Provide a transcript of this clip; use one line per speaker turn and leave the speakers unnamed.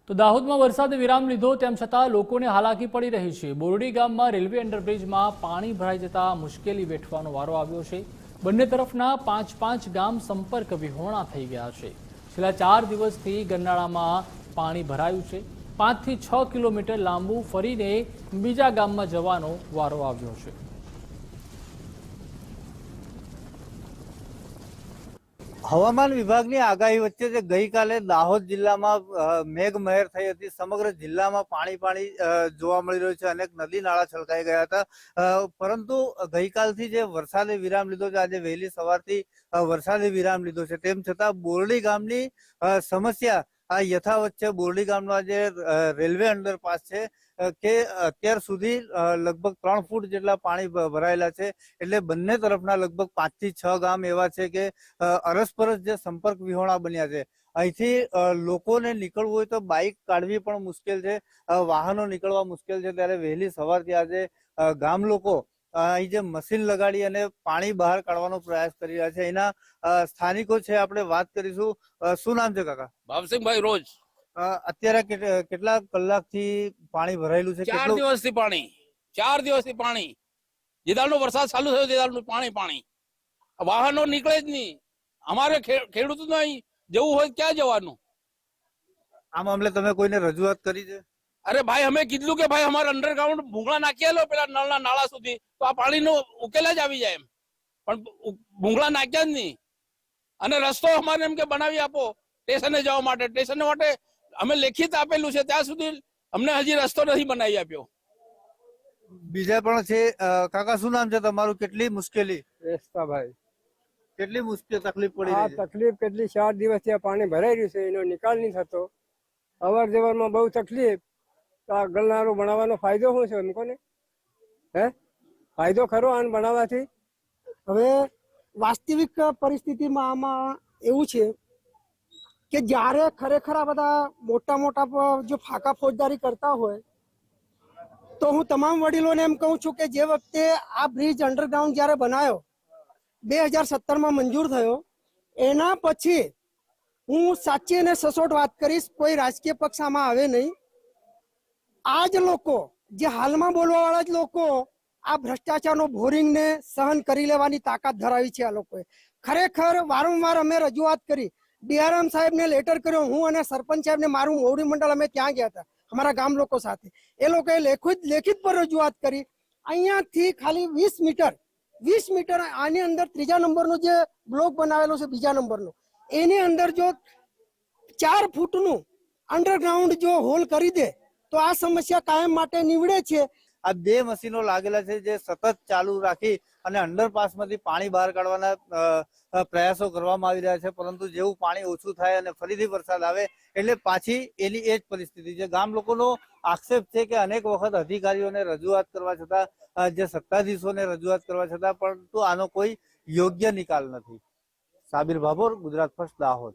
તો દાહોદમાં વરસાદે વિરામ લીધો તેમ છતાં લોકોને હાલાકી પડી રહી છે। બોરડી ગામમાં રેલવે અંડરબ્રિજમાં પાણી ભરાઈ જતા મુશ્કેલી વેઠવાનો વારો આવ્યો છે। બંને તરફના પાંચ ગામ સંપર્ક વિહોણા થઈ ગયા છે। છેલ્લા 4 દિવસથી ગરનાળામાં પાણી ભરાયું છે। 5 થી 6 કિલોમીટર લાંબુ ફરીને બીજા ગામમાં જવાનો વારો આવ્યો છે।
હવામાન વિભાગની આગાહી વચ્ચે જે ગઈકાલે દાહોદ જિલ્લામાં મેઘમહેર થઈ હતી। સમગ્ર જિલ્લામાં પાણી જોવા મળી રહ્યું છે। અનેક નદી નાળા છલકાઈ ગયા હતા, પરંતુ ગઈકાલથી જે વરસાદે વિરામ લીધો છે, આજે વહેલી સવારથી વરસાદે વિરામ લીધો છે, તેમ છતાં બોરડી ગામની સમસ્યા આ યથાવત છે। બોરડી ગામનો જે રેલવે અંડરપાસ છે કે અત્યાર સુધી લગભગ 3 ફૂટ જેટલા પાણી ભરાયેલા છે। એટલે બંને તરફના લગભગ 5 થી 6 ગામ એવા છે કે અરસપરસ જે સંપર્ક વિહોણા બન્યા છે। અહીંથી લોકોને નીકળવું હોય તો બાઇક કાઢવી પણ મુશ્કેલ છે, વાહનો નીકળવા મુશ્કેલ છે। ત્યારે વહેલી સવારથી આજે ગામ લોકો અહીં જે મશીન લગાડી અને પાણી બહાર કાઢવાનો પ્રયાસ કરી રહ્યા છે। એના સ્થાનિકો છે, આપણે વાત કરીશું। શું નામ છે કાકા?
ભાવસિંહભાઈ રોજ।
અત્યારે કેટલા કલાકથી પાણી ભરાયેલું છે?
4 દિવસથી પાણી, 4 દિવસથી પાણી। જેદાળનો વરસાદ ચાલુ થયો જેદાળનું પાણી વાહનો નીકળે જ નહીં। અમારે ખેડૂતોને અહીં જવું હોય ક્યાં જવાનું?
આ મામલે તમે કોઈને રજૂઆત કરી છે?
અરે ભાઈ, અમે કીધું કે ભાઈ અમારે અંડરગ્રાઉન્ડ ભૂંગળા નાખ્યા પેલા નળના નાળા સુધી, તો આ પાણીનો ઉકેલ જ આવી જાય એમ, પણ ભૂંગળા નાખ્યા જ નહીં। અને રસ્તો અમારે એમ કે બનાવી આપો સ્ટેશને જવા માટે। સ્ટેશન માટે અમે લેખિત આપેલું છે, ત્યાં સુધી અમને હજી રસ્તો નથી બનાવી આપ્યો।
બીજા પણ છે। કાકા શું નામ છે તમારું? કેટલી મુશ્કેલી?
વેસ્તાભાઈ,
કેટલી મુશ્કેલ તકલીફ પડી
આ
રહી છે?
તકલીફ કેટલી 4 દિવસથી આ પાણી ભરાઈ રહ્યું છે, એનો નિકાલ નહીં થતો। અવર જવરમાં બહુ તકલીફ। તો આ ગરનાળું બનાવવાનો ફાયદો શું છે એમ કોને? ફાયદો ખરો આને બનાવવાથી?
હવે વાસ્તવિક પરિસ્થિતિમાં આમાં એવું છે કે જ્યારે ખરેખર આ બધા મોટા જો ફાકા ફોજદારી કરતા હોય તો હું તમામ વડીલોને એમ કહું છું કે જે વખતે આ બ્રિજ અંડરગ્રાઉન્ડ જ્યારે બનાવ્યો 2017માં મંજૂર થયો, એના પછી હું સાચી અને સચોટ વાત કરીશ, કોઈ રાજકીય પક્ષ આમાં આવે નહીં। આ જ લોકો, જે હાલમાં બોલવા વાળા જ લોકો, આ ભ્રષ્ટાચારનો બોરિંગને સહન કરી લેવાની તાકાત ધરાવી છે આ લોકોએ। ખરેખર વારંવાર અમે રજૂઆત કરી, ડીઆરએમ સાહેબને લેટર કર્યો, હું અને સરપંચ સાહેબને, મારું મોવડી મંડળ, અમે ત્યાં ગયા હતા અમારા ગામ લોકો સાથે। એ લોકોએ લેખિત પર રજૂઆત કરી। અહીંયાથી ખાલી 20 મીટર આની અંદર 3જા નંબરનો જે બ્લોક બનાવેલો છે, 2જા નંબરનો, એની અંદર જો 4 ફૂટનું અંડરગ્રાઉન્ડ જો હોલ કરી દે તો આ સમસ્યા કાયમ માટે નીવડે છે।
આ 2 મશીનો લાગેલા છે જે સતત ચાલુ રાખી અને અંડરપાસમાંથી પાણી બહાર કાઢવાના પ્રયાસો કરવામાં આવી રહ્યા છે, પરંતુ જેવું પાણી ઓછું થાય અને ફરીથી વરસાદ આવે એટલે પાછી એની એ જ પરિસ્થિતિ છે। ગામ લોકોનો આક્ષેપ છે કે અનેક વખત અધિકારીઓને રજૂઆત કરવા છતાં, જે સત્તાધીશોને રજૂઆત કરવા છતાં, પરંતુ આનો કોઈ યોગ્ય નિકાલ નથી। સાબિર ભાભોર, ગુજરાત ફર્સ્ટ, દાહોદ।